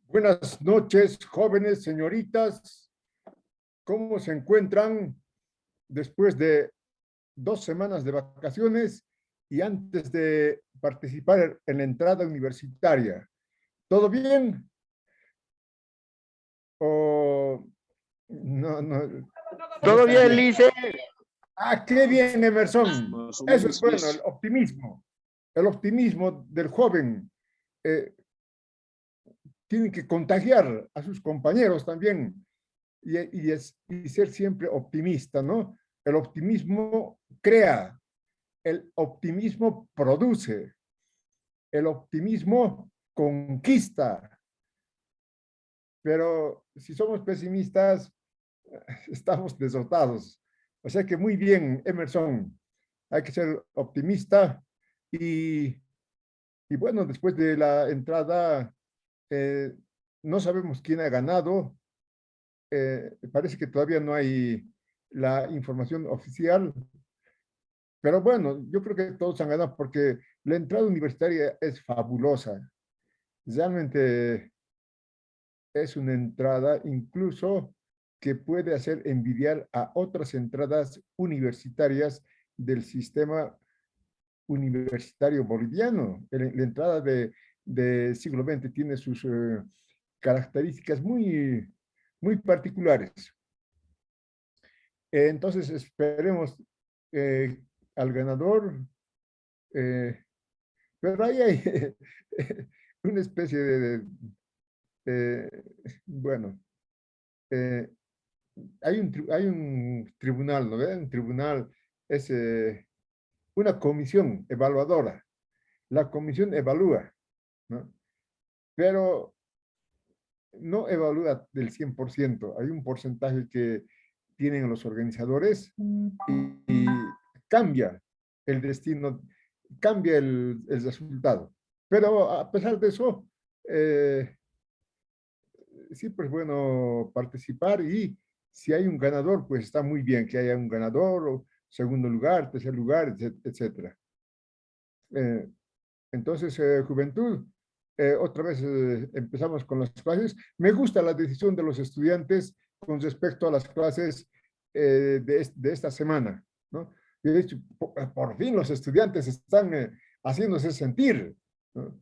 Buenas noches, jóvenes, señoritas. ¿Cómo se encuentran después de 2 semanas de vacaciones y antes de participar en la entrada universitaria? ¿Todo bien? ¿O no, no? ¿No Todo están bien, bien? Lice. Ah, qué bien, Emerson. Más o Eso es menos, bueno, Lice. el optimismo del joven. eh, Tiene que contagiar a sus compañeros también y ser siempre optimista, ¿no? El optimismo crea, el optimismo produce, el optimismo conquista, pero si somos pesimistas, estamos derrotados. O sea que muy bien, Emerson, hay que ser optimista y, y bueno, después de la entrada, eh, no sabemos quién ha ganado. Parece que todavía no hay la información oficial, pero bueno, yo creo que todos han ganado porque la entrada universitaria es fabulosa. Realmente es una entrada incluso que puede hacer envidiar a otras entradas universitarias del sistema universitario boliviano. La entrada de siglo XX tiene sus características muy particulares. Entonces esperemos eh, al ganador, eh, pero ahí hay una especie bueno, eh, hay un tribunal, ¿no ve? Un tribunal es una comisión evaluadora. La comisión evalúa, ¿no? Pero no evalúa del 100%. Hay un porcentaje que tienen los organizadores y cambia el destino, cambia el resultado. Pero a pesar de eso, siempre es bueno participar y si hay un ganador, pues está muy bien que haya un ganador o segundo lugar, tercer lugar, etcétera. Eh, entonces, Juventud, otra vez empezamos con las clases. Me gusta la decisión de los estudiantes con respecto a las clases de esta semana, ¿no? Yo he dicho, por fin los estudiantes están haciéndose sentir, ¿no?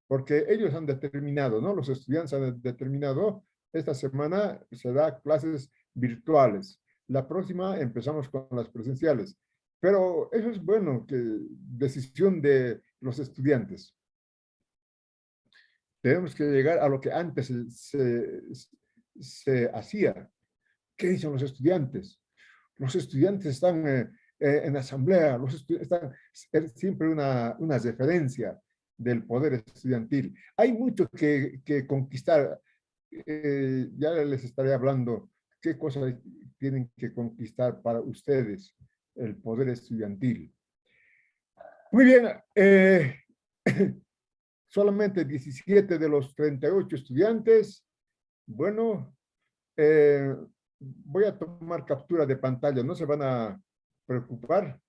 Porque ellos han determinado, ¿no? Los estudiantes han determinado, esta semana se da clases virtuales. La próxima empezamos con las presenciales. Pero eso es bueno, que decisión de los estudiantes. Tenemos que llegar a lo que antes se hacía. ¿Qué dicen los estudiantes? Los estudiantes están en asamblea, los estudiantes están, es siempre una referencia del poder estudiantil. Hay mucho que conquistar. Ya les estaré hablando qué cosas tienen que conquistar para ustedes el poder estudiantil. Muy bien, solamente 17 de los 38 estudiantes. Bueno, voy a tomar captura de pantalla, no se van a preocupar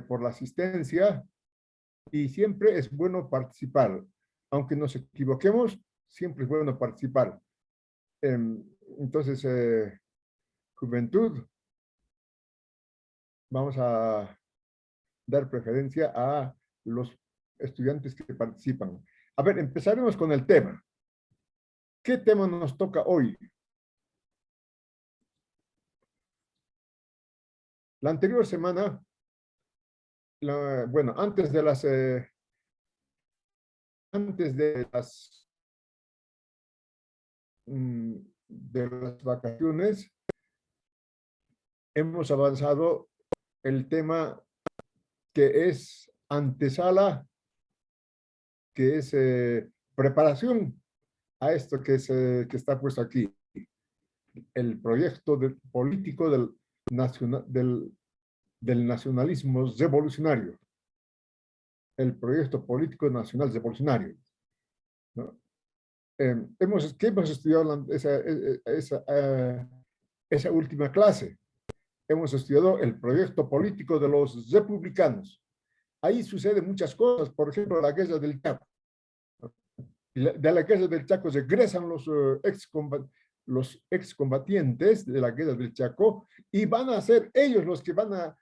por la asistencia y siempre es bueno participar. Aunque nos equivoquemos, siempre es bueno participar. Entonces, juventud, vamos a dar preferencia a los estudiantes que participan. A ver, empezaremos con el tema. ¿Qué tema nos toca hoy? La anterior semana, bueno, mm, de las vacaciones, hemos avanzado el tema que es antesala, que es preparación a esto que está puesto aquí, el proyecto político del nacionalismo revolucionario, el proyecto político nacional revolucionario, ¿no? ¿Qué hemos estudiado esa última clase? Hemos estudiado el proyecto político de los republicanos. Ahí suceden muchas cosas, por ejemplo, la guerra del Chaco. De la guerra del Chaco regresan los excombatientes de la guerra del Chaco y van a ser ellos los que van a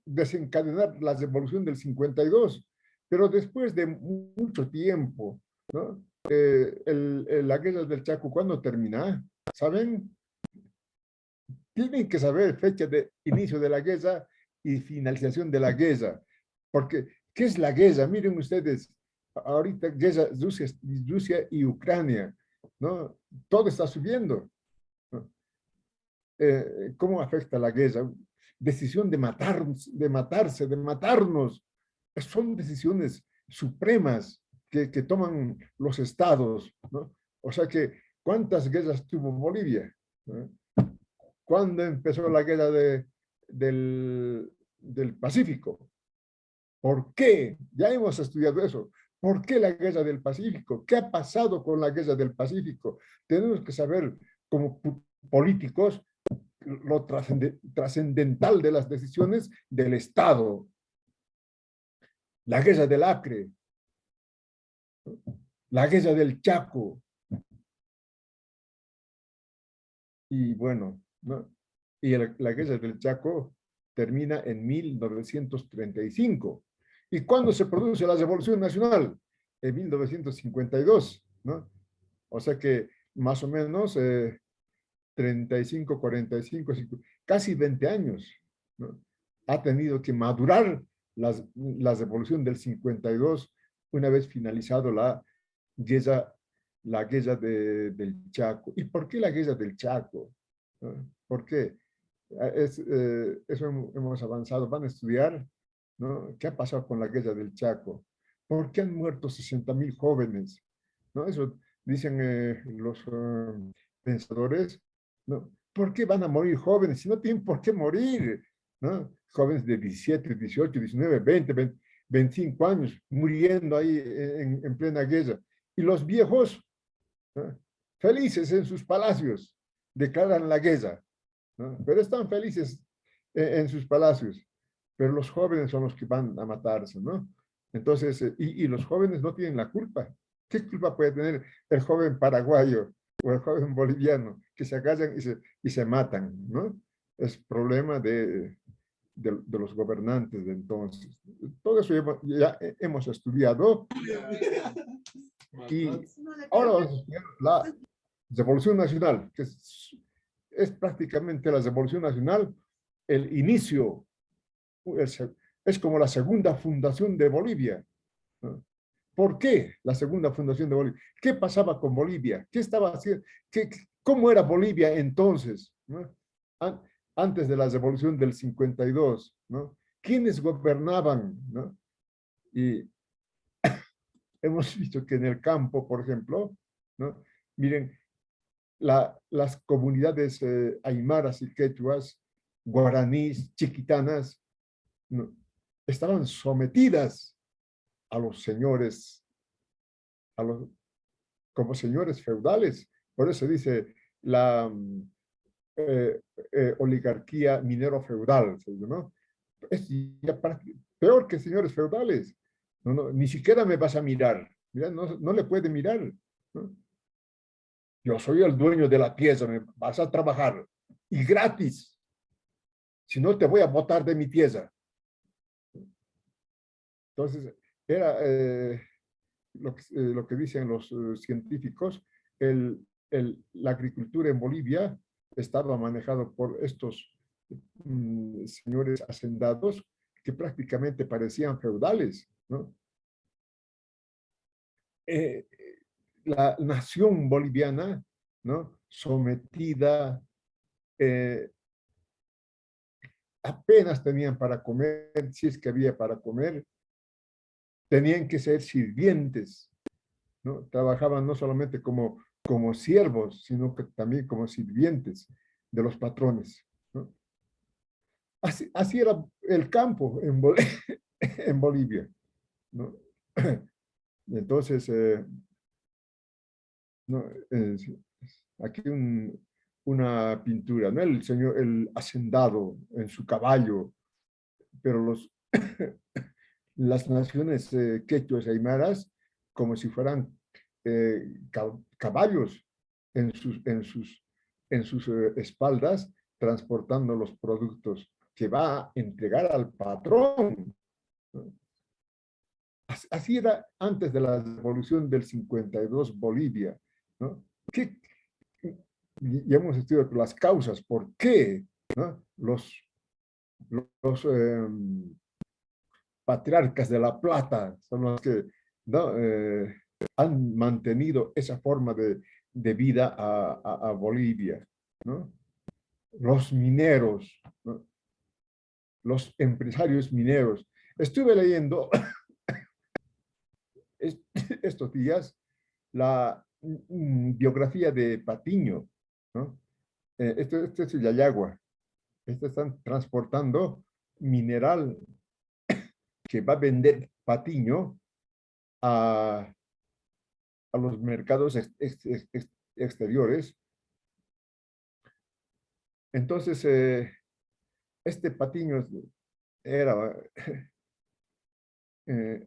desencadenar la revolución del 52. Pero después de mucho tiempo, ¿no? La guerra del Chaco, ¿cuándo termina? ¿Saben? Tienen que saber fecha de inicio de la guerra y finalización de la guerra. Porque, ¿qué es la guerra? Miren ustedes, ahorita guerra Rusia y Ucrania, ¿no? Todo está subiendo, ¿no? ¿Cómo afecta la guerra? Decisión de matarnos, de matarse, de matarnos. Son decisiones supremas que toman los estados, ¿no? O sea que, ¿cuántas guerras tuvo Bolivia? ¿No? ¿Cuándo empezó la guerra del Pacífico? ¿Por qué? Ya hemos estudiado eso. ¿Por qué la guerra del Pacífico? ¿Qué ha pasado con la guerra del Pacífico? Tenemos que saber, como políticos, lo trascendental de las decisiones del Estado. La guerra del Acre, la guerra del Chaco. Y bueno, ¿no? Y la guerra del Chaco termina en 1935. ¿Y cuándo se produce la Revolución Nacional? En 1952, ¿no? O sea que más o menos 35, 45, 50, casi 20 años, ¿no? Ha tenido que madurar la Revolución del 52 una vez finalizado guerra, la guerra del Chaco. ¿Y por qué la guerra del Chaco? ¿No? ¿Por qué? Eso hemos avanzado. Van a estudiar, ¿no? ¿Qué ha pasado con la guerra del Chaco? ¿Por qué han muerto 60.000 jóvenes? ¿No? Eso dicen los pensadores, ¿no? ¿Por qué van a morir jóvenes si no tienen por qué morir? ¿No? Jóvenes de 17, 18, 19, 20, 25 años muriendo ahí en plena guerra. Y los viejos, ¿no? Felices en sus palacios, declaran la guerra, ¿no? Pero están felices en sus palacios, pero los jóvenes son los que van a matarse, ¿no? Entonces, y los jóvenes no tienen la culpa. ¿Qué culpa puede tener el joven paraguayo o el joven boliviano que se agarran y se matan, ¿no? Es problema de los gobernantes de entonces. Todo eso ya hemos estudiado y ahora vamos a estudiar la Revolución Nacional, que es prácticamente la Revolución Nacional, el inicio, es como la segunda fundación de Bolivia, ¿no? ¿Por qué la segunda fundación de Bolivia? ¿Qué pasaba con Bolivia? ¿Qué estaba haciendo? ¿Cómo era Bolivia entonces, ¿no? Antes de la revolución del 52, ¿no? ¿Quiénes gobernaban, ¿no? Y hemos visto que en el campo, por ejemplo, ¿no? Miren, las comunidades aymaras y quechuas, guaraníes, chiquitanas, ¿no? Estaban sometidas a los señores, a los, como señores feudales. Por eso dice la eh, oligarquía minero-feudal, ¿no? Es ya peor que señores feudales. No, no, ni siquiera me vas a mirar. Mira, no, no le puede mirar, ¿no? Yo soy el dueño de la pieza, me vas a trabajar y gratis. Si no, te voy a botar de mi pieza. Entonces, era lo que dicen los científicos, la agricultura en Bolivia estaba manejado por estos señores hacendados que prácticamente parecían feudales, ¿no? Eh, la nación boliviana, ¿no? Sometida, eh, apenas tenían para comer, si es que había para comer, tenían que ser sirvientes, ¿no? Trabajaban no solamente como siervos, sino que también como sirvientes de los patrones, ¿no? Así era el campo en Bolivia, ¿no? Entonces, no, aquí una pintura, ¿no? El señor, el hacendado en su caballo, pero las naciones quechuas aymaras como si fueran caballos en sus espaldas, transportando los productos que va a entregar al patrón. Así era antes de la revolución del 52 Bolivia, ¿no? ¿Qué, y hemos estudiado las causas, por qué, ¿no? Los patriarcas de la plata son los que, ¿no? Han mantenido esa forma de vida a Bolivia, ¿no? Los mineros, ¿no? Los empresarios mineros. Estuve leyendo estos días la biografía de Patiño, ¿no? Este es Yayagua. Están transportando mineral que va a vender Patiño a, a los mercados exteriores. Entonces, este Patiño era,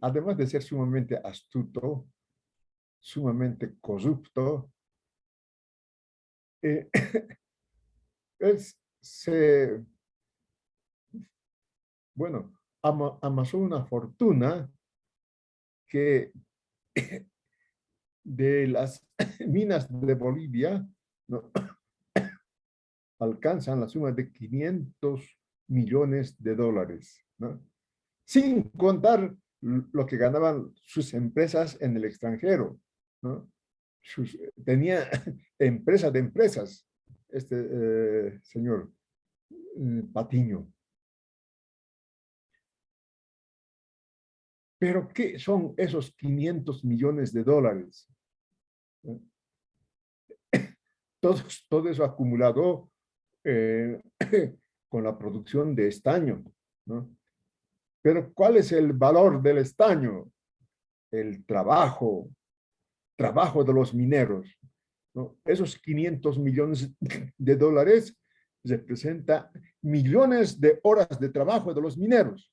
además de ser sumamente astuto, sumamente corrupto, eh, él se, bueno, amasó una fortuna que de las minas de Bolivia, ¿no? Alcanzan la suma de 500 millones de dólares, ¿no? Sin contar lo que ganaban sus empresas en el extranjero, ¿no? Tenía empresa de empresas, este señor Patiño. Pero ¿qué son esos 500 millones de dólares? ¿No? Todo eso acumulado eh, con la producción de estaño, ¿no? Pero ¿cuál es el valor del estaño? El trabajo de los mineros, ¿no? Esos 500 millones de dólares representa millones de horas de trabajo de los mineros.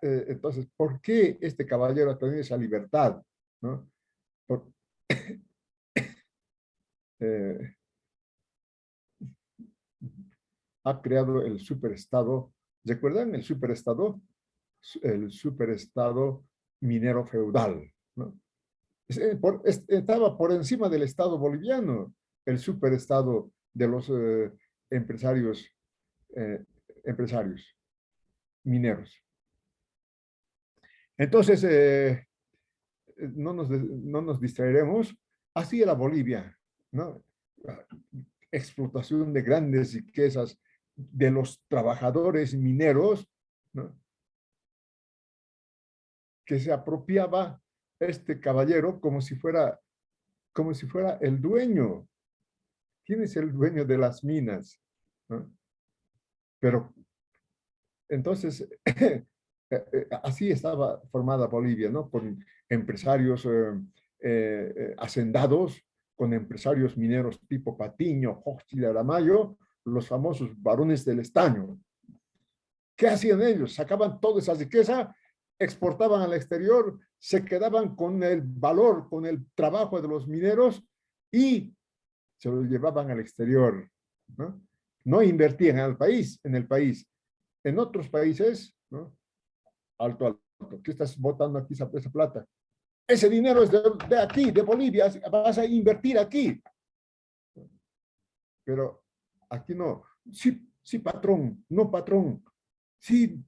Entonces, ¿por qué este caballero ha tenido esa libertad, ¿no? Por, eh, ha creado el superestado. ¿Recuerdan el superestado? El superestado minero feudal, ¿no? Estaba por encima del estado boliviano, el superestado de los empresarios, eh, empresarios mineros. Entonces, no nos distraeremos. Así era Bolivia, ¿no? Explotación de grandes riquezas de los trabajadores mineros, ¿no? Que se apropiaba este caballero como si fuera el dueño. ¿Quién es el dueño de las minas? ¿No? Pero entonces, así estaba formada Bolivia, ¿no? Con empresarios hacendados, con empresarios mineros tipo Patiño, Hochschild de Aramayo, los famosos varones del estaño. ¿Qué hacían ellos? Sacaban toda esa riqueza, exportaban al exterior, se quedaban con el valor, con el trabajo de los mineros y se lo llevaban al exterior, ¿no? No invertían en el país. En otros países, ¿no? Alto, alto, ¿qué estás botando aquí esa plata? Ese dinero es de aquí, de Bolivia, vas a invertir aquí. Pero aquí no. Sí, sí, patrón, no, patrón. Sí,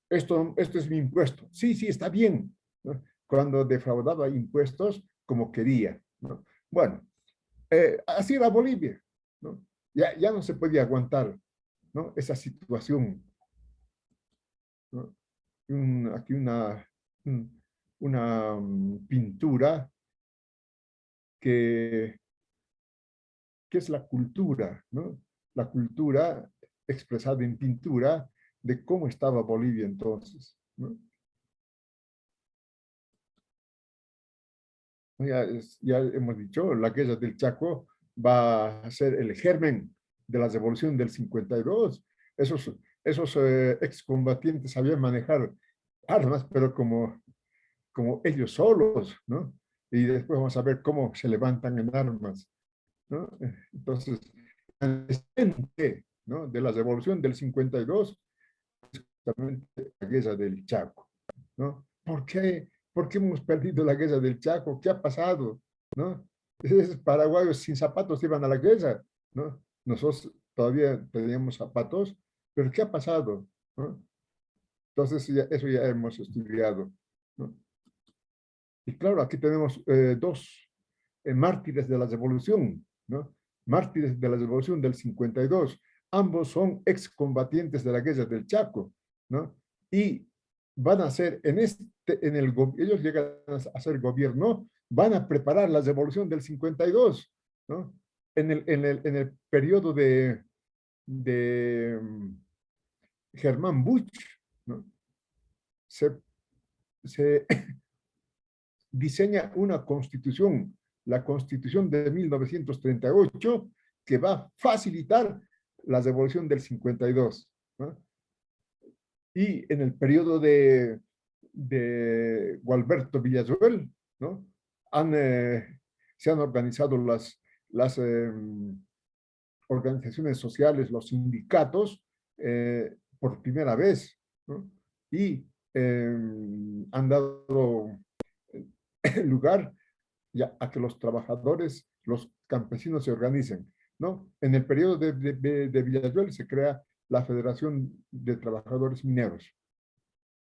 esto es mi impuesto. Sí, sí, está bien, ¿no? Cuando defraudaba impuestos como quería, ¿no? Bueno, así era Bolivia, ¿no? Ya no se podía aguantar, ¿no? Esa situación, ¿no? Aquí una pintura que, que es la cultura, ¿no? La cultura expresada en pintura de cómo estaba Bolivia entonces, ¿no? Ya hemos dicho, la guerra del Chaco va a ser el germen de la revolución del 52. Esos excombatientes sabían manejar armas, pero como ellos solos, ¿no? Y después vamos a ver cómo se levantan en armas, ¿no? Entonces, ¿no? De la revolución del 52, justamente la guerra del Chaco, ¿no? ¿Por qué hemos perdido la guerra del Chaco? ¿Qué ha pasado? ¿No? Esos paraguayos sin zapatos iban a la guerra, ¿no? Nosotros todavía teníamos zapatos, pero ¿qué ha pasado? ¿No? Entonces, eso ya hemos estudiado, ¿no? Y claro, aquí tenemos dos mártires de la revolución, ¿no? Mártires de la revolución del 52. Ambos son excombatientes de la guerra del Chaco, ¿no? Y van a ser, ellos llegan a ser gobierno, van a preparar la revolución del 52, ¿no? En el periodo de Germán Busch, ¿no? Se, se diseña una constitución, la constitución de 1938, que va a facilitar la revolución del 52, ¿no? Y en el periodo de Gualberto Villazuel, ¿no? Se han organizado las organizaciones sociales, los sindicatos, por primera vez, ¿no? Y han dado lugar ya a que los trabajadores, los campesinos se organicen, ¿no? En el periodo de Villajuel se crea la Federación de Trabajadores Mineros.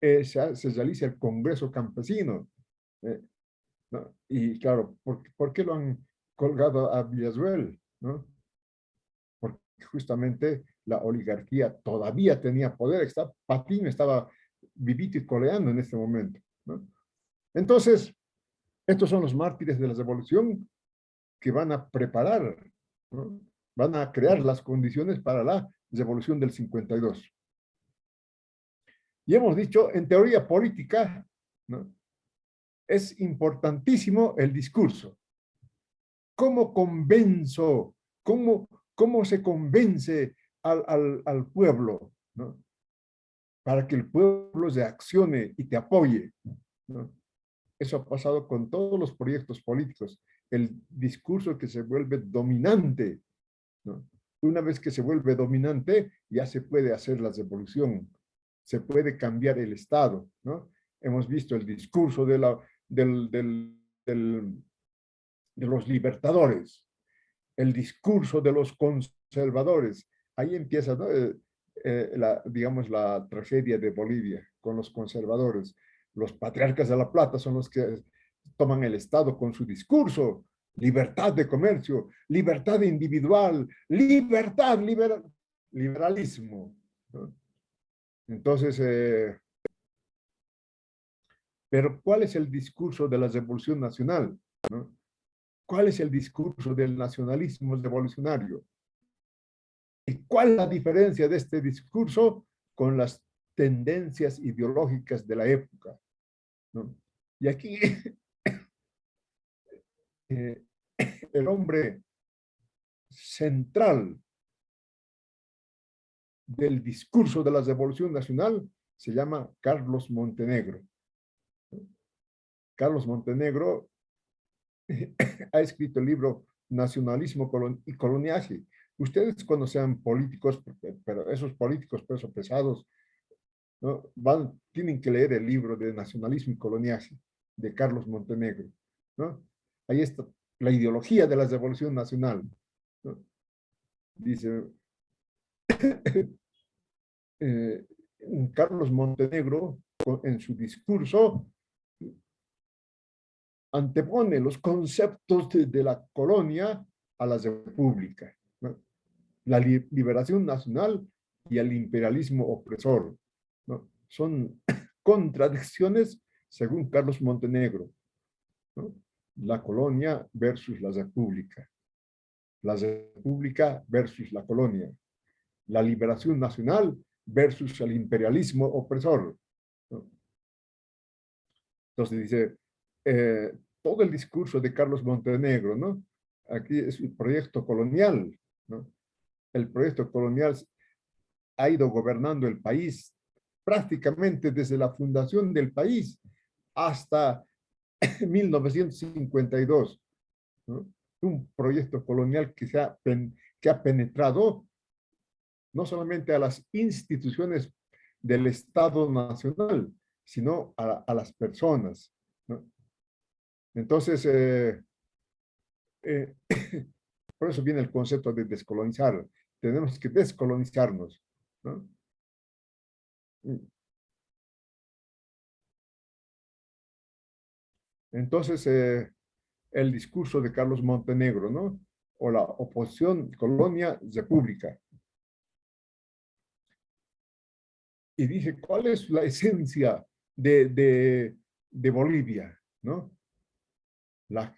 Se realiza el Congreso Campesino, ¿no? Y claro, ¿por qué lo han colgado a Villajuel? ¿No? Porque justamente la oligarquía todavía tenía poder, Patín estaba vivito y coleando en este momento, ¿no? Entonces, estos son los mártires de la revolución que van a preparar, ¿no? Van a crear las condiciones para la revolución del 52. Y hemos dicho, en teoría política, ¿no? Es importantísimo el discurso. ¿Cómo convenzo? ¿Cómo se convence al pueblo? ¿No? Para que el pueblo se accione y te apoye, ¿no? Eso ha pasado con todos los proyectos políticos. El discurso que se vuelve dominante, ¿no? Una vez que se vuelve dominante, ya se puede hacer la revolución, se puede cambiar el Estado, ¿no? Hemos visto el discurso de los libertadores, el discurso de los conservadores. Ahí empieza, ¿no? Digamos, la tragedia de Bolivia con los conservadores. Los patriarcas de la Plata son los que toman el Estado con su discurso: libertad de comercio, libertad individual, liberalismo, ¿no? Entonces, pero ¿cuál es el discurso de la revolución nacional? ¿No? ¿Cuál es el discurso del nacionalismo revolucionario? ¿Y cuál es la diferencia de este discurso con las tendencias ideológicas de la época? ¿No? Y aquí eh, el hombre central del discurso de la Revolución Nacional se llama Carlos Montenegro. Carlos Montenegro ha escrito el libro Nacionalismo y Coloniaje. Ustedes cuando sean políticos, pero esos políticos pesos pesados, ¿no? Tienen que leer el libro de Nacionalismo y Coloniaje de Carlos Montenegro, ¿no? Ahí está la ideología de la Revolución Nacional, ¿no? Dice, eh, Carlos Montenegro, en su discurso, antepone los conceptos de la colonia a la república, ¿no? La liberación nacional y el imperialismo opresor, ¿no? Son contradicciones según Carlos Montenegro, ¿no? La colonia versus la república versus la colonia, la liberación nacional versus el imperialismo opresor, ¿no? Entonces dice, todo el discurso de Carlos Montenegro, ¿no? Aquí es el proyecto colonial, ¿no? El proyecto colonial ha ido gobernando el país prácticamente desde la fundación del país hasta 1952, ¿no? Un proyecto colonial que ha penetrado no solamente a las instituciones del Estado Nacional, sino a las personas, ¿no? Entonces, eh, por eso viene el concepto de descolonizar. Tenemos que descolonizarnos, ¿no? Entonces, el discurso de Carlos Montenegro, ¿no? O la oposición colonia-república. Y dice, ¿cuál es la esencia de Bolivia? ¿No? La,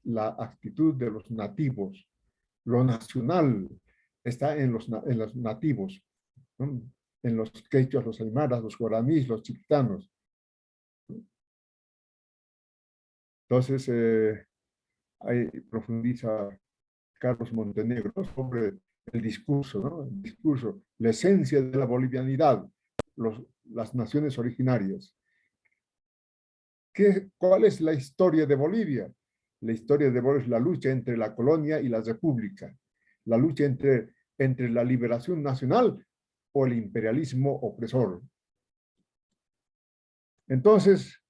la actitud de los nativos, lo nacional está en los nativos, ¿no? En los quechuas, los aymaras, los guaraníes, los chictanos. Entonces, ahí profundiza Carlos Montenegro sobre el discurso, ¿no? El discurso, la esencia de la bolivianidad, las naciones originarias. ¿Cuál es la historia de Bolivia? La historia de Bolivia es la lucha entre la colonia y la república, la lucha entre la liberación nacional o el imperialismo opresor. Entonces,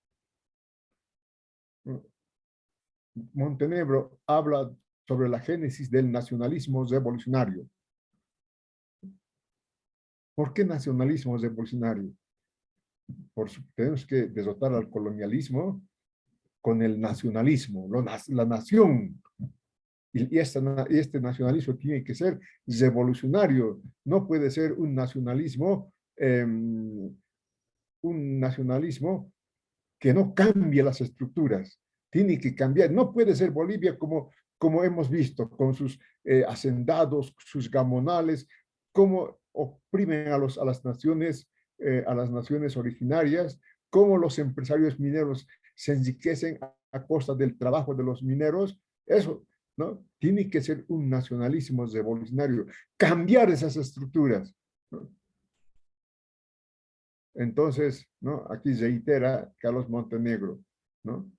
Montenegro habla sobre la génesis del nacionalismo revolucionario. ¿Por qué nacionalismo revolucionario? Tenemos que derrotar al colonialismo con el nacionalismo, la nación. Y este nacionalismo tiene que ser revolucionario, no puede ser un nacionalismo que no cambie las estructuras, tiene que cambiar, no puede ser Bolivia como hemos visto, con sus hacendados, sus gamonales, cómo oprimen a las naciones originarias, cómo los empresarios mineros se enriquecen a costa del trabajo de los mineros. Eso, ¿no? Tiene que ser un nacionalismo revolucionario, cambiar esas estructuras, ¿no? Entonces, ¿no? Aquí reitera Carlos Montenegro, ¿no?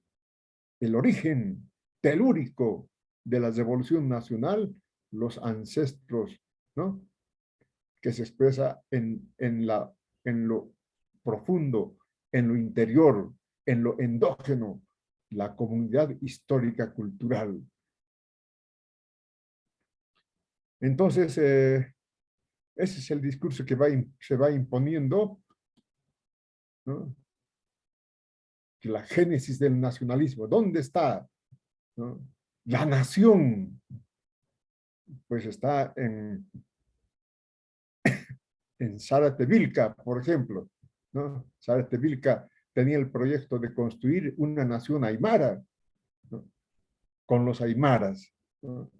El origen telúrico de la revolución nacional, los ancestros, ¿no? Que se expresa en lo profundo, en lo interior, en lo endógeno, la comunidad histórica cultural. Entonces, ese es el discurso que se va imponiendo, ¿no? La génesis del nacionalismo. ¿Dónde está, ¿no? La nación? Pues está en Zárate Vilca, por ejemplo, ¿no? Zárate Vilca tenía el proyecto de construir una nación aymara, ¿no? Con los aymaras, ¿no?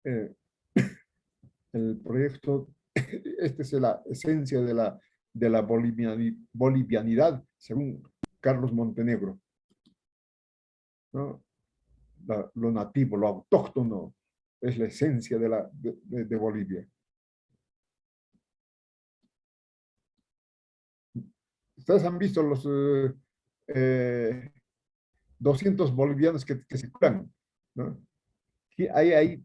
Eh, el proyecto, esta es la esencia de la bolivianidad, según Carlos Montenegro, ¿no? Lo nativo, lo autóctono, es la esencia de Bolivia. Ustedes han visto los 200 bolivianos que circulan, ¿no? Hay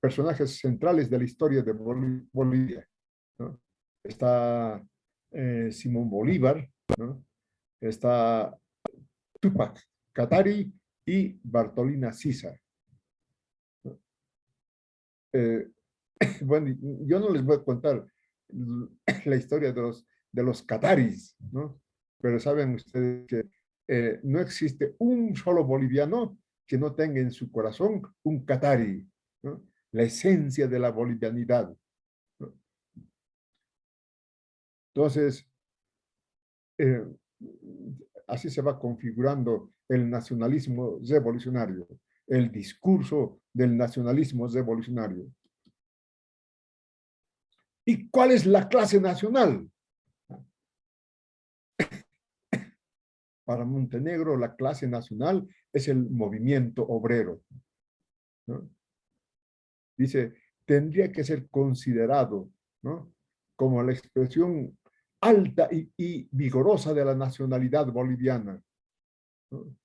personajes centrales de la historia de Bolivia, ¿no? Está Simón Bolívar, ¿no? Está Tupac Katari y Bartolina Sisa, ¿no? Eh, bueno, yo no les voy a contar la historia de los cataris, ¿no? Pero saben ustedes que no existe un solo boliviano que no tenga en su corazón un catari, ¿no? La esencia de la bolivianidad, ¿no? Entonces, eh, así se va configurando el nacionalismo revolucionario, el discurso del nacionalismo revolucionario. ¿Y cuál es la clase nacional? Para Montenegro, la clase nacional es el movimiento obrero, ¿no? Dice, tendría que ser considerado ¿no? Como la expresión alta y vigorosa de la nacionalidad boliviana, ¿no?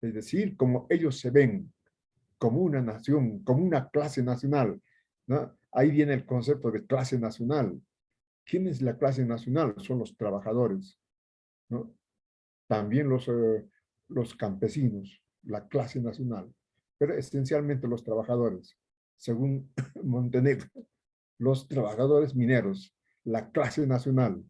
Es decir, como ellos se ven, como una nación, como una clase nacional, ¿no? Ahí viene el concepto de clase nacional. ¿Quién es la clase nacional? Son los trabajadores, ¿no? También los campesinos, la clase nacional, pero esencialmente los trabajadores, según Montenegro, los trabajadores mineros, la clase nacional,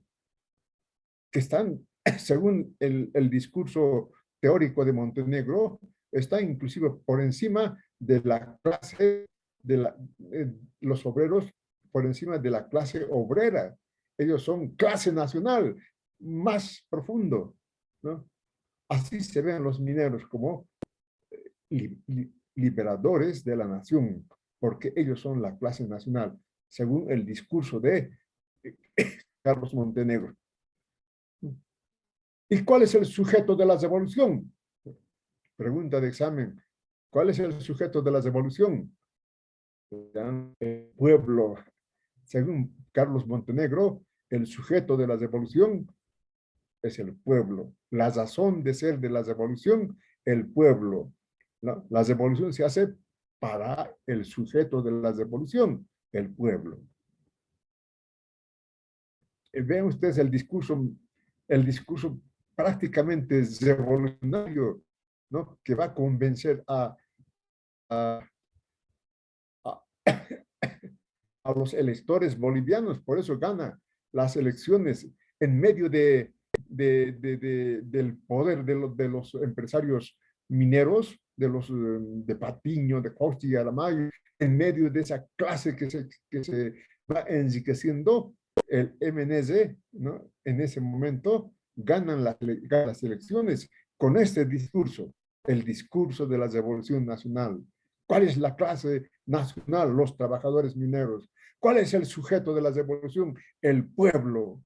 que están, según el discurso teórico de Montenegro, está inclusive por encima de la clase, de los obreros, por encima de la clase obrera. Ellos son clase nacional, más profundo, ¿no? Así se ven los mineros como liberadores de la nación, porque ellos son la clase nacional, según el discurso de Carlos Montenegro. ¿Y cuál es el sujeto de la revolución? Pregunta de examen. ¿Cuál es el sujeto de la revolución? El pueblo. Según Carlos Montenegro, el sujeto de la revolución es el pueblo. La razón de ser de la revolución, el pueblo. La revolución se hace para el sujeto de la revolución, el pueblo. Vean ustedes el discurso prácticamente revolucionario, ¿no? Que va a convencer a, a, a los electores bolivianos, por eso gana las elecciones en medio del poder de los empresarios mineros, de Patiño, de Costa y Aramayo, en medio de esa clase que se va enriqueciendo, el MNZ, ¿no? En ese momento ganan las elecciones con este discurso, el discurso de la revolución nacional. ¿Cuál es la clase nacional? Los trabajadores mineros. ¿Cuál es el sujeto de la revolución? El pueblo,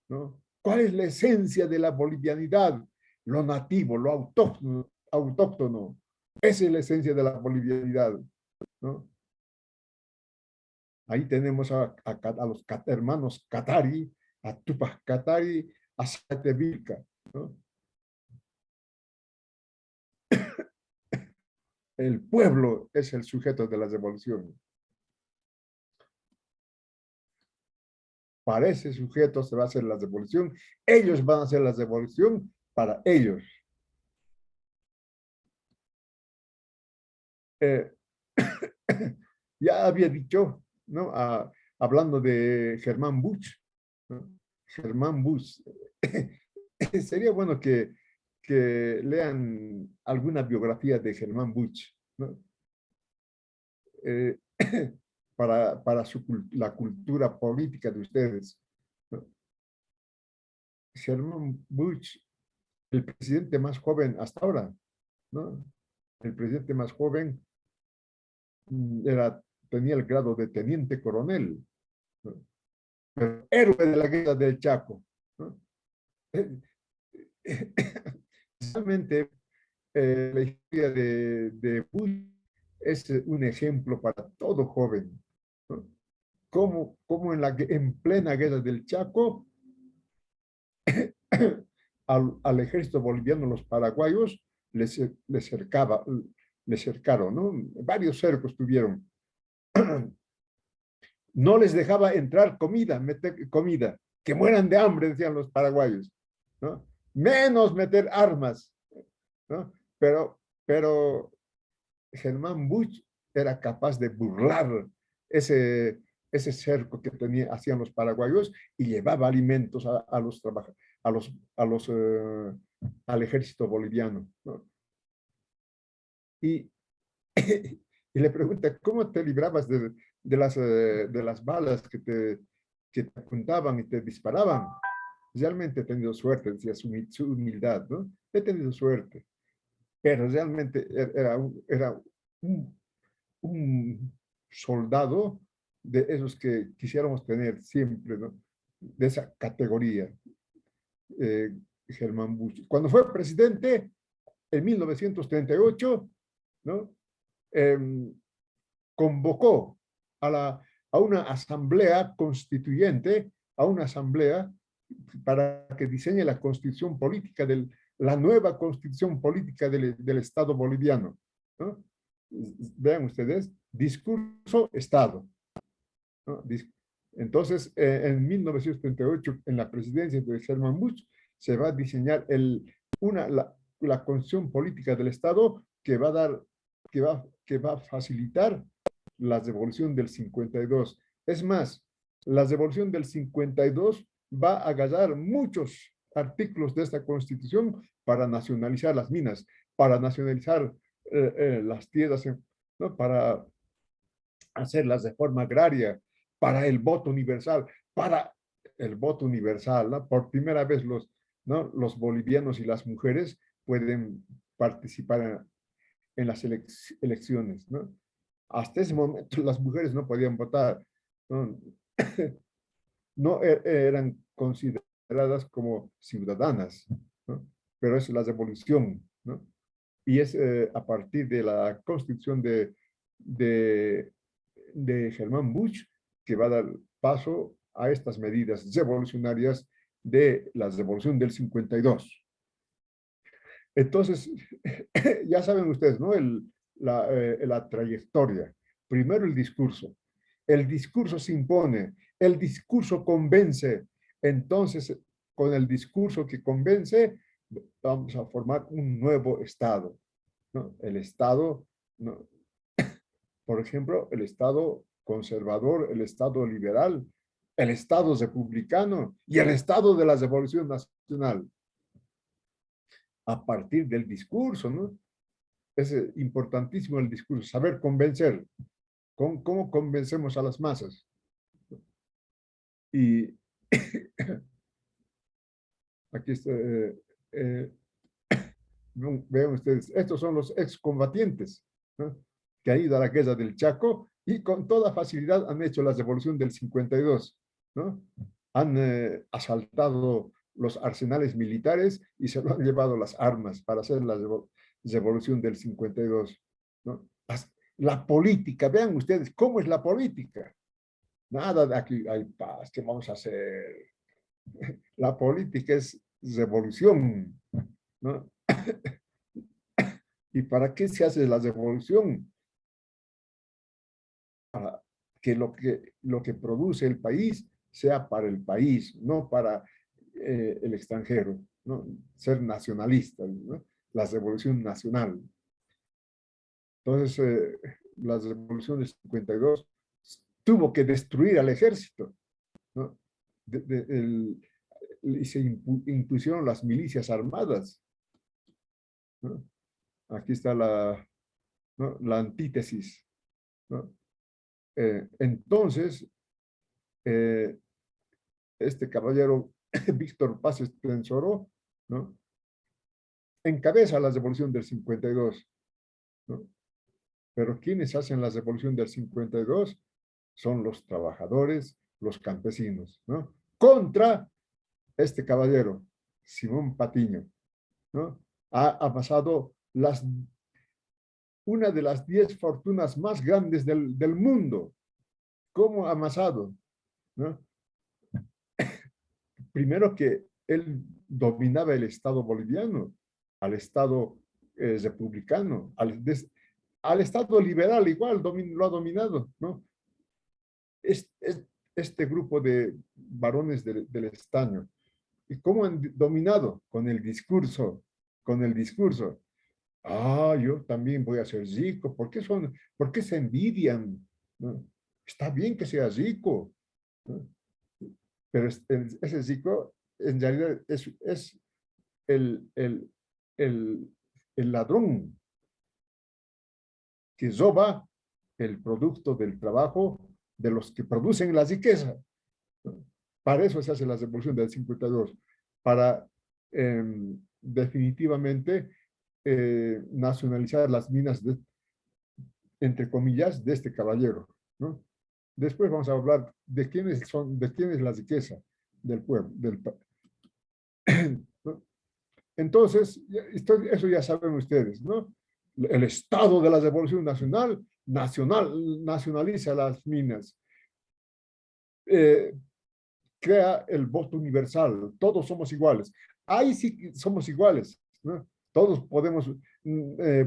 ¿no? ¿Cuál es la esencia de la bolivianidad? Lo nativo, lo autóctono. Esa es la esencia de la bolivianidad, ¿no? Ahí tenemos a los hermanos Katari, a Tupac Katari, a Satevilca, ¿no? El pueblo es el sujeto de la revolución. Para ese sujeto se va a hacer la revolución. Ellos van a hacer la revolución para ellos. Eh, ya había dicho, ¿no? Hablando de Germán Busch, ¿no? Germán Busch. Sería bueno que lean alguna biografía de Germán Busch, ¿no? Eh, para la cultura política de ustedes, ¿no? Germán Busch, el presidente más joven hasta ahora, ¿no? El presidente más joven tenía el grado de teniente coronel, ¿no? Pero héroe de la guerra del Chaco, ¿no? Realmente la historia de Bush es un ejemplo para todo joven, ¿no? Como en plena guerra del Chaco, al ejército boliviano, los paraguayos, les cercaron, ¿no? Varios cercos tuvieron. No les dejaba entrar meter comida, que mueran de hambre, decían los paraguayos, ¿no? Menos meter armas, ¿no? Pero Germán Busch era capaz de burlar ese cerco que hacían los paraguayos y llevaba alimentos a los trabajadores, a los, al ejército boliviano, ¿no? Y, y le pregunta, ¿cómo te librabas de las balas que te apuntaban y te disparaban? Realmente he tenido suerte, decía su humildad, ¿no? He tenido suerte, pero realmente era un, un soldado de esos que quisiéramos tener siempre, ¿no? De esa categoría, eh, Germán Busch. Cuando fue presidente, en 1938, ¿no? Eh, convocó a a una asamblea constituyente, a una asamblea para que diseñe la constitución política, la nueva constitución política del Estado boliviano, ¿no? Vean ustedes, discurso, Estado, ¿no? Entonces, en 1938, en la presidencia de Sherman Bush, se va a diseñar la constitución política del Estado que va a dar, que va a facilitar la devolución del 52. Es más, la devolución del 52 va a agarrar muchos artículos de esta Constitución para nacionalizar las minas, para nacionalizar las tierras, ¿no? Para hacerlas de forma agraria, para el voto universal, para el voto universal, ¿no? Por primera vez ¿no? Los bolivianos y las mujeres pueden participar en las elecciones, ¿no? Hasta ese momento las mujeres no podían votar, no, no eran consideradas como ciudadanas, ¿no? Pero es la revolución, ¿no? Y es a partir de la constitución de Germán Bush que va a dar paso a estas medidas revolucionarias de la revolución del 52. Entonces, ya saben ustedes, ¿no? La trayectoria. Primero el discurso. El discurso se impone, el discurso convence. Entonces, con el discurso que convence, vamos a formar un nuevo Estado, ¿no? El Estado, ¿no? Por ejemplo, el Estado conservador, el Estado liberal, el Estado republicano y el Estado de la Revolución Nacional. A partir del discurso, ¿no? Es importantísimo el discurso, saber convencer. ¿Cómo convencemos a las masas? Y aquí está, vean ustedes, estos son los excombatientes, ¿no? Que han ido a la guerra del Chaco y con toda facilidad han hecho la revolución del 52, ¿no? Han asaltado los arsenales militares y se lo han llevado las armas para hacer la revolución del 52, ¿no? La política, vean ustedes cómo es la política. Nada de aquí hay paz, ¿qué vamos a hacer? La política es revolución, ¿no? ¿Y para qué se hace la revolución? Para que lo que produce el país sea para el país, no para el extranjero, ¿no? Ser nacionalista, ¿no? La revolución nacional. Entonces, la revolución del 52 tuvo que destruir al ejército, ¿no? Y se impusieron las milicias armadas, ¿no? Aquí está ¿no? La antítesis, ¿no? Entonces, este caballero Víctor Paz Estenssoro, ¿no? Encabeza la revolución del 52, ¿no? Pero quienes hacen la revolución del 52 son los trabajadores, los campesinos, ¿no? Contra este caballero, Simón Patiño, ¿no? Ha amasado una de las 10 fortunas más grandes del mundo. ¿Cómo ha amasado? ¿No? Primero que él dominaba el Estado boliviano, al Estado republicano, al Estado liberal igual lo ha dominado, ¿no? Este grupo de varones del estaño. ¿Y cómo han dominado? Con el discurso, con el discurso. Ah, yo también voy a ser rico. ¿Por qué se envidian? ¿No? Está bien que sea rico, ¿no? Pero ese rico en realidad es el, el, el, el ladrón que roba el producto del trabajo de los que producen la riqueza, ¿no? Para eso se hace la revolución del 52, para definitivamente nacionalizar las minas, entre comillas, de este caballero, ¿no? Después vamos a hablar de quién es la riqueza del pueblo, ¿no? Entonces, eso ya saben ustedes, ¿no? El Estado de la Revolución Nacional nacionaliza las minas. eh, crea el voto universal, todos somos iguales. Ahí sí que somos iguales, ¿no? Todos podemos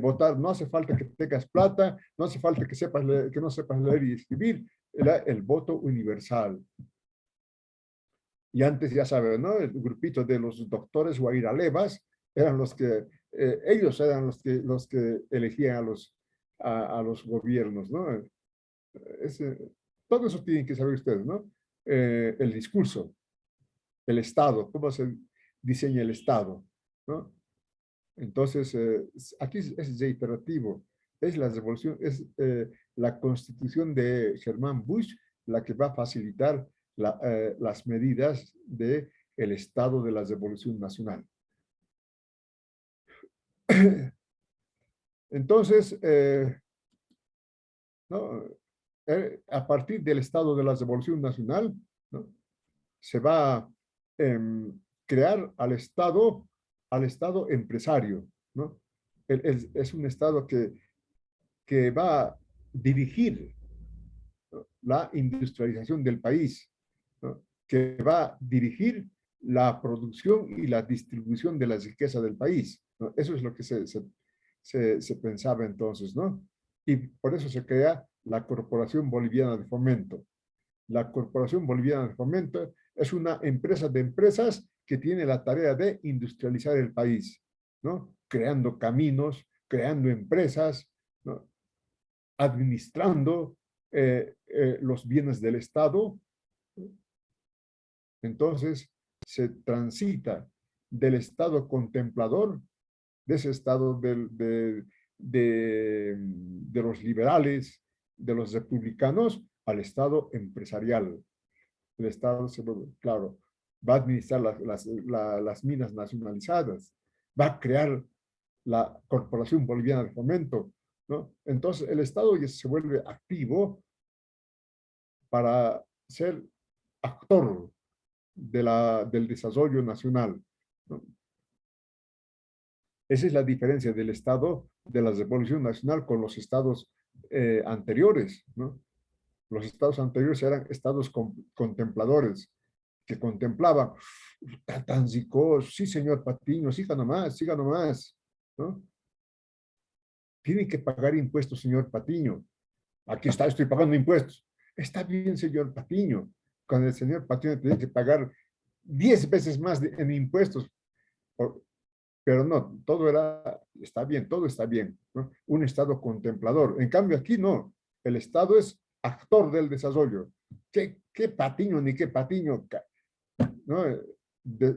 votar, no hace falta que tengas plata, no hace falta que sepas leer, que no sepas leer y escribir, el voto universal. Y antes, ya saben, ¿no? El grupito de los doctores Guairalevas eran los que, ellos eran los que elegían a los gobiernos, ¿no? Ese, todo eso tienen que saber ustedes, ¿no? El discurso, el Estado, cómo se diseña el Estado, ¿no? Entonces, aquí es reiterativo, es la revolución, es la constitución de Germán Bush la que va a facilitar las medidas del estado de la revolución nacional. Entonces, ¿no? A partir del estado de la revolución nacional, ¿no? Se va a crear al estado empresario, ¿no? Es un estado que va a dirigir, ¿no? La industrialización del país, ¿no? Que va a dirigir la producción y la distribución de la riqueza del país, ¿no? Eso es lo que se pensaba entonces, ¿no? Y por eso se crea la Corporación Boliviana de Fomento. La Corporación Boliviana de Fomento es una empresa de empresas que tiene la tarea de industrializar el país, ¿no? Creando caminos, creando empresas, ¿no? Administrando los bienes del Estado. Entonces, se transita del Estado contemplador, de ese Estado de los liberales, de los republicanos, al Estado empresarial. El Estado, claro, va a administrar las minas nacionalizadas, va a crear la Corporación Boliviana de Fomento, ¿no? Entonces, el Estado ya se vuelve activo para ser actor del desarrollo nacional, ¿no? Esa es la diferencia del Estado de la Revolución Nacional con los estados anteriores, ¿no? Los estados anteriores eran estados contempladores, que contemplaban, tan sí, señor Patiño, siga nomás, ¿no? Tiene que pagar impuestos, señor Patiño. Aquí está, estoy pagando impuestos. Está bien, señor Patiño. Con el señor Patiño tiene que pagar 10 veces más en impuestos. Pero no, está bien, todo está bien, ¿no? Un Estado contemplador. En cambio, aquí no. El Estado es actor del desarrollo. ¿Qué Patiño ni qué Patiño? ¿No? De,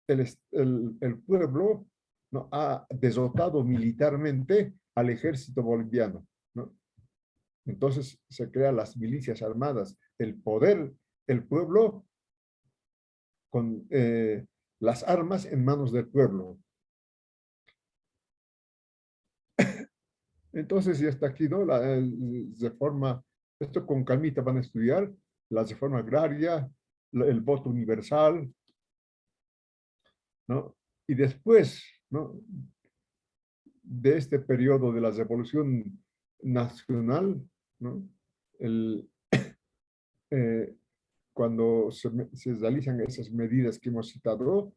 el pueblo, ¿no? Ha derrotado militarmente al ejército boliviano, ¿no? Entonces se crean las milicias armadas, el poder, el pueblo con las armas en manos del pueblo. Entonces ya está aquí, ¿no? La reforma, esto con calmita van a estudiar, la reforma agraria, el voto universal, ¿no? Y después, ¿no? De este periodo de la revolución nacional, ¿no? El, eh, cuando se realizan esas medidas que hemos citado,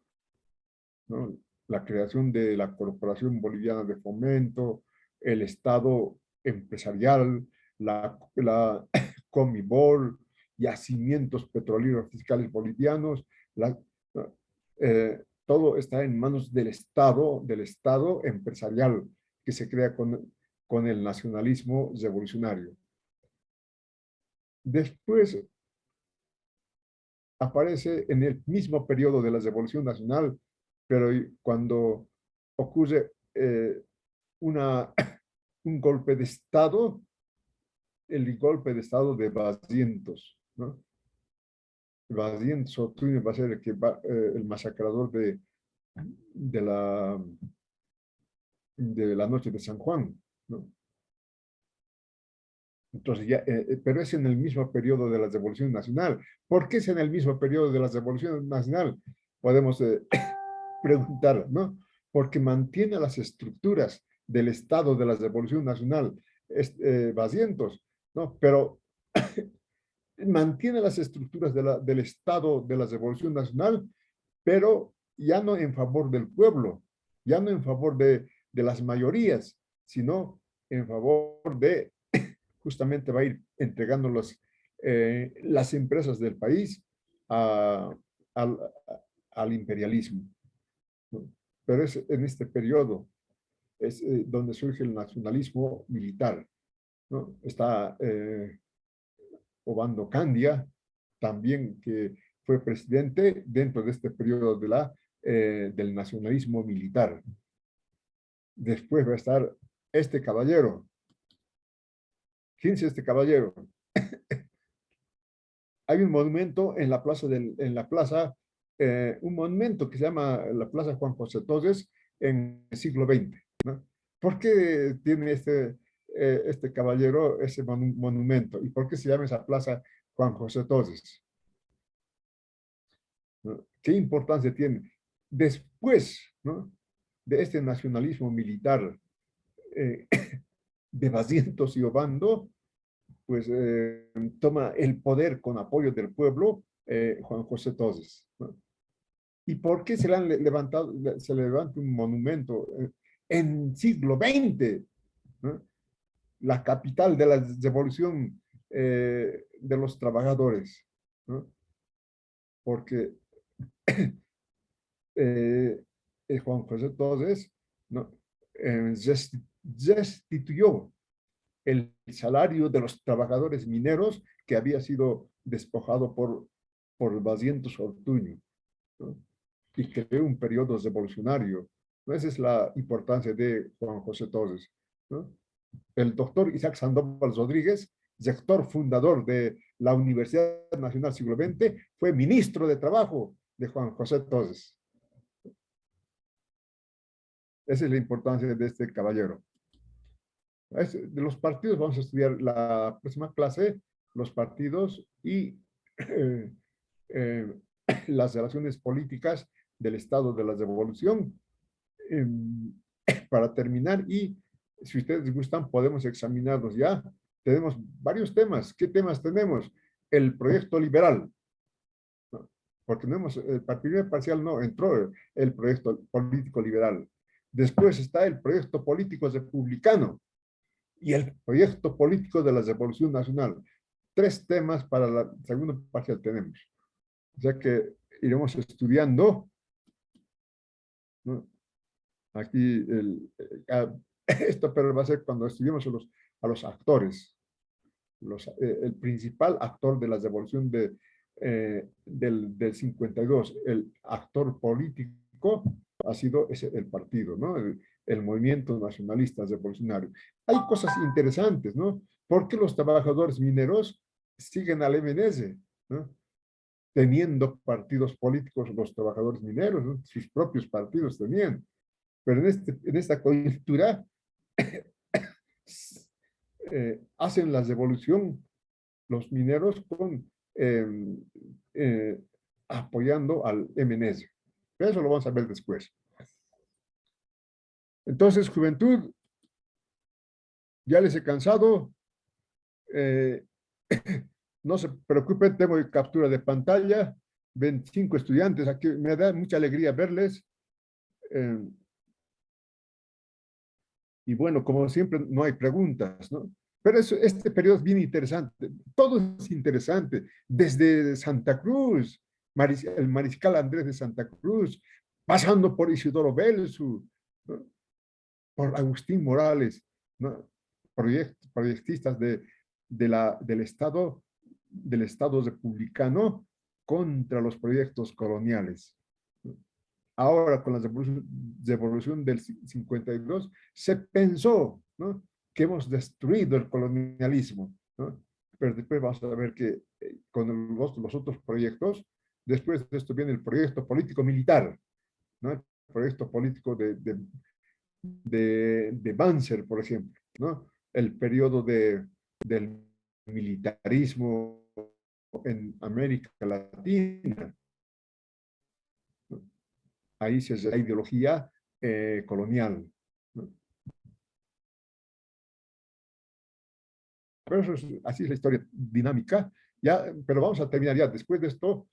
¿no? La creación de la Corporación Boliviana de Fomento, el Estado empresarial, la Comibol, yacimientos petroleros fiscales bolivianos, la, todo está en manos del Estado empresarial que se crea con el nacionalismo revolucionario. Después aparece en el mismo periodo de la Revolución Nacional, pero cuando ocurre una, un golpe de Estado, el golpe de Estado de Barrientos, ¿no? Barrientos Ortuño va a ser el masacrador de, la, de la noche de San Juan, ¿no? Entonces ya, pero es en el mismo periodo de la Revolución Nacional. ¿Por qué es en el mismo periodo de la Revolución Nacional? Podemos preguntar, ¿no? Porque mantiene las estructuras del Estado de la Revolución Nacional, Barrientos, ¿no? Pero mantiene las estructuras del Estado de la Revolución Nacional, pero ya no en favor del pueblo, ya no en favor de las mayorías, sino en favor de, justamente va a ir entregando las empresas del país a, al, al imperialismo, ¿no? Pero es en este periodo es donde surge el nacionalismo militar, ¿no? Está Obando Candia, también que fue presidente dentro de este periodo del nacionalismo militar. Después va a estar este caballero. ¿Quién es este caballero? Hay un monumento en la plaza, un monumento que se llama la Plaza Juan José Torres en el siglo XX, ¿no? ¿Por qué tiene este caballero ese monumento? ¿Y por qué se llama esa Plaza Juan José Torres? ¿No? ¿Qué importancia tiene? Después, ¿no?, de este nacionalismo militar eh, de Barrientos y Obando, pues toma el poder con apoyo del pueblo Juan José Torres, ¿no? ¿Y por qué se levanta un monumento en siglo XX, ¿no?, la capital de la revolución de los trabajadores, ¿no? Porque eh, Juan José Torres, ¿no?, restituyó el salario de los trabajadores mineros que había sido despojado por Barrientos Ortuño, ¿no?, y creó un periodo revolucionario, ¿no? Esa es la importancia de Juan José Torres, ¿no? El doctor Isaac Sandoval Rodríguez, rector fundador de la Universidad Nacional Siglo XX, fue ministro de Trabajo de Juan José Torres. Esa es la importancia de este caballero. De los partidos vamos a estudiar la próxima clase, los partidos y eh, eh, las relaciones políticas del Estado de la Revolución. Eh, para terminar, y si ustedes gustan, podemos examinarlos ya. Tenemos varios temas. ¿Qué temas tenemos? El proyecto liberal, ¿no? Porque para el primer parcial no entró el proyecto político liberal. Después está el proyecto político republicano y el proyecto político de la Revolución Nacional. 3 temas para la segunda parcial tenemos. O sea que iremos estudiando, ¿no? Aquí, esto pero va a ser cuando estudiemos a los actores. El principal actor de la revolución del 52, el actor político, ha sido el partido, ¿no? El movimiento nacionalista revolucionario. Hay cosas interesantes, ¿no? ¿Por qué los trabajadores mineros siguen al MNS, ¿no?, teniendo partidos políticos los trabajadores mineros, ¿no? Sus propios partidos tenían? Pero en esta coyuntura hacen la revolución los mineros eh, eh, apoyando al MNS. Eso lo vamos a ver después. Entonces, juventud, ya les he cansado. Eh, no se preocupen, tengo captura de pantalla. 25 estudiantes, aquí me da mucha alegría verles. Eh, y bueno, como siempre, no hay preguntas, ¿no? Pero este periodo es bien interesante. Todo es interesante. Desde Santa Cruz, el mariscal Andrés de Santa Cruz, pasando por Isidoro Belzu, ¿no?, por Agustín Morales, ¿no?, proyectistas del Estado republicano contra los proyectos coloniales. Ahora, con la revolución del 52, se pensó, ¿no?, que hemos destruido el colonialismo, ¿no? Pero después vamos a ver que con los otros proyectos, después de esto viene el proyecto político militar, ¿no? El proyecto político de Banzer, por ejemplo, ¿no? El periodo del militarismo en América Latina, ¿no? Ahí se hace la ideología colonial, ¿no? Pero así es la historia dinámica. Ya, pero vamos a terminar ya. Después de esto,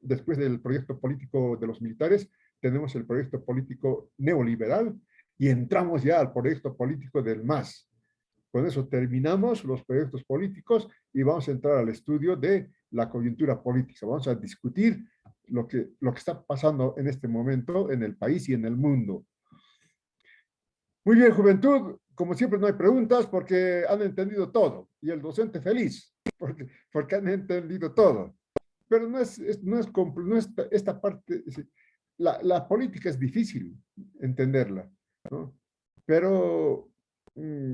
después del proyecto político de los militares, tenemos el proyecto político neoliberal y entramos ya al proyecto político del MAS. Con eso terminamos los proyectos políticos y vamos a entrar al estudio de la coyuntura política. Vamos a discutir lo que está pasando en este momento en el país y en el mundo. Muy bien, juventud. Como siempre no hay preguntas porque han entendido todo. Y el docente feliz porque han entendido todo. Pero no es esta parte, la política es difícil entenderla, ¿no? Pero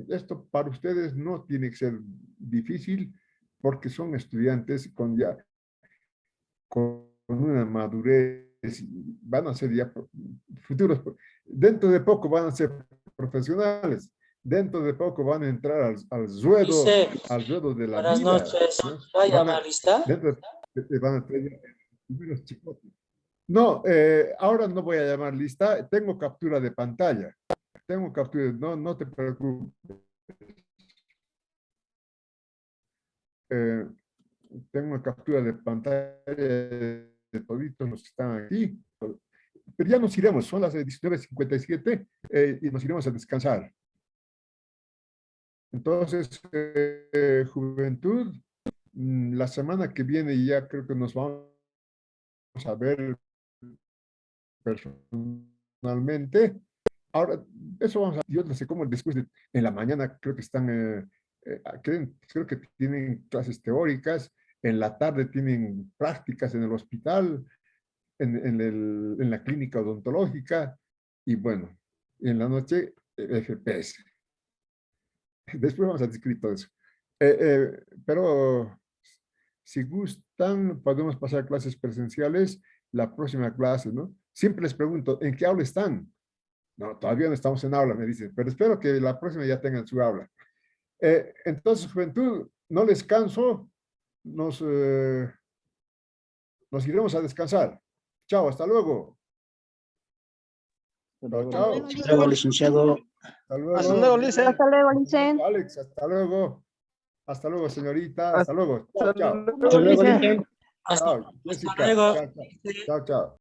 esto para ustedes no tiene que ser difícil porque son estudiantes con una madurez, van a ser ya futuros, dentro de poco van a ser profesionales, dentro de poco van a entrar Dice, al ruedo de la buenas vida, noches, ¿no? ¿va a llamar lista? Van a tener primeros chicotes. No, ahora no voy a llamar lista, tengo captura de pantalla, tengo captura, no te preocupes. Eh, tengo una captura de pantalla de toditos los que están aquí, pero ya nos iremos, son las 19:57 y nos iremos a descansar. Entonces, juventud, la semana que viene ya creo que nos vamos a ver personalmente. Ahora, eso vamos a, yo no sé cómo después en la mañana creo que están, creo que tienen clases teóricas, en la tarde tienen prácticas en el hospital, en la clínica odontológica y bueno, en la noche FPS. Después vamos a discutir todo eso. Pero si gustan, podemos pasar clases presenciales la próxima clase, ¿no? Siempre les pregunto, ¿en qué aula están? No, todavía no estamos en aula, me dicen, pero espero que la próxima ya tengan su aula. Entonces, juventud, no les canso, nos, nos iremos a descansar. Chao, hasta luego. Chao, chao. Hasta luego, licenciado. Hasta luego. Hasta luego, Lice. Hasta luego, Licen. Alex, hasta luego. Hasta luego, señorita. Hasta luego. Chao, chao. Hasta luego, Lice. Hasta Chao, Jessica. luego. Chao, chao. Chao, chao.